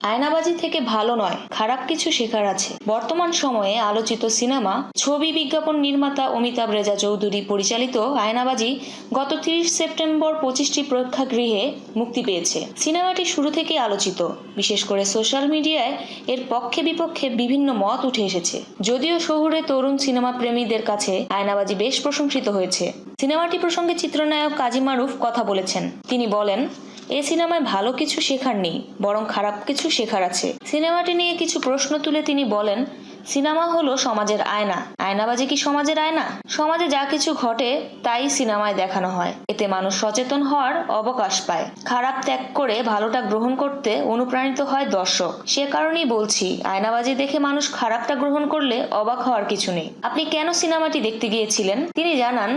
আয়নাবাজি থেকে ভালো নয়, খারাপ কিছু শেখার আছে। বর্তমান সময়ে আলোচিত সিনেমা ছবি বিজ্ঞাপন নির্মাতা অমিতাভ রেজা চৌধুরী পরিচালিত আয়নাবাজি গত 30 সেপ্টেম্বর 25টি প্রেক্ষাগৃহে মুক্তি পেয়েছে। সিনেমাটি শুরু থেকেই আলোচিত, বিশেষ করে সোশ্যাল মিডিয়ায় এর পক্ষে বিপক্ষে বিভিন্ন মত উঠে এসেছে। যদিও শহুরে তরুণ সিনেমা প্রেমীদের কাছে আয়নাবাজি বেশ প্রশংসিত হয়েছে। সিনেমাটি প্রসঙ্গে চিত্রনায়ক কাজী মারুফ কথা বলেছেন। তিনি বলেন, এই সিনেমায় ভালো কিছু শেখার নেই, বরং খারাপ কিছু শেখার আছে। সিনেমাটি নিয়ে কিছু প্রশ্ন তুলে তিনি বলেন, সিনেমা হলো সমাজের আয়না। আয়নাবাজি কি সমাজের আয়না? সমাজে যা কিছু ঘটে তাই সিনেমায় দেখানো হয়। এতে মানুষ সচেতন হওয়ার অবকাশ পায়। খারাপ ত্যাগ করে ভালোটা গ্রহণ করতে অনুপ্রাণিত হয় দর্শক। সে কারণেই বলছি, আয়নাবাজি দেখে মানুষ খারাপটা গ্রহণ করলে অবাক হওয়ার কিছু নেই। আপনি কেন সিনেমাটি দেখতে গিয়েছিলেন? তিনি জানান,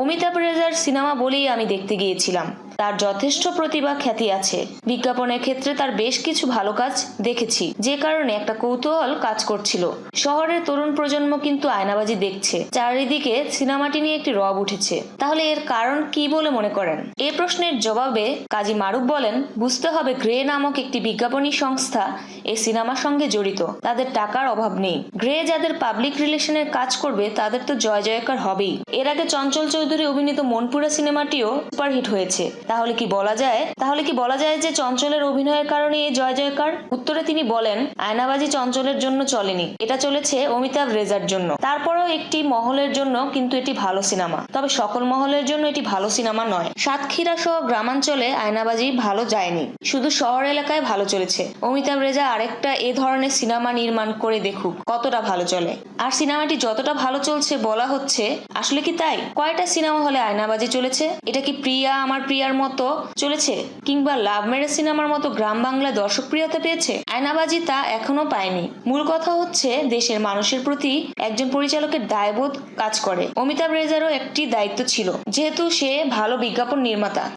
অমিতাভ রেজার সিনেমা বলেই আমি দেখতে গিয়েছিলাম। তার যথেষ্ট প্রতিভা খ্যাতি আছে। বিজ্ঞাপনের ক্ষেত্রে তার বেশ কিছু ভালো কাজ দেখেছি, যে কারণে একটা কৌতূহল কাজ করছিল। শহরের তরুণ প্রজন্ম কিন্তু আয়নাবাজি দেখছে। চারিদিকে সিনেমাটি নিয়ে একটি রব উঠেছে। তাহলে এর কারণ কি বলে মনে করেন? এই প্রশ্নের জবাবে কাজী মারুফ বলেন, বুঝতে হবে গ্রে নামক একটি বিজ্ঞাপনী সংস্থা এই সিনেমার সঙ্গে জড়িত। তাদের টাকার অভাব নেই। গ্রে যাদের পাবলিক রিলেশনের কাজ করবে তাদের তো জয় জয়কার হবেই। এর আগে চঞ্চল চৌধুরী অভিনীত মনপুরা সিনেমাটিও সুপারহিট হয়েছে। তাহলে কি বলা যায় যে চঞ্চলের অভিনয়ের কারণে এই জয় জয়কার? উত্তরে তিনি বলেন, আয়নাবাজি চঞ্চলের জন্য চলেনি, এটা চলেছে অমিতাভ রেজার জন্য। তারপরেও একটি মহলের জন্য কিন্তু এটি ভালো সিনেমা। তবে সকল মহলের জন্য এটি ভালো সিনেমা নয়। সাতক্ষীরা সহ গ্রামাঞ্চলে আয়নাবাজি ভালো যায়নি, শুধু শহর এলাকায় ভালো চলেছে। অমিতাভ রেজা আরেকটা এ ধরনের সিনেমা নির্মাণ করে দেখুক কতটা ভালো চলে। আর সিনেমাটি যতটা ভালো চলছে বলা হচ্ছে, আসলে কি তাই? কয়টা সিনেমা হলে আয়নাবাজি চলেছে? এটা কি প্রিয়া আমার প্রিয়ার মতো চলেছে, কিংবা লাভ ম্যারেজ সিনেমার মতো গ্রাম বাংলায় দর্শকপ্রিয়তা পেয়েছে? আয়নাবাজি তা এখনো পায়নি। মূল কথা হচ্ছে, দেশের মানুষের প্রতি একজন পরিচালকের দায়বোধ কাজ করে। অমিতাভ রেজারও একটি দায়িত্ব ছিল, যেহেতু সে ভালো বিজ্ঞাপন নির্মাতা।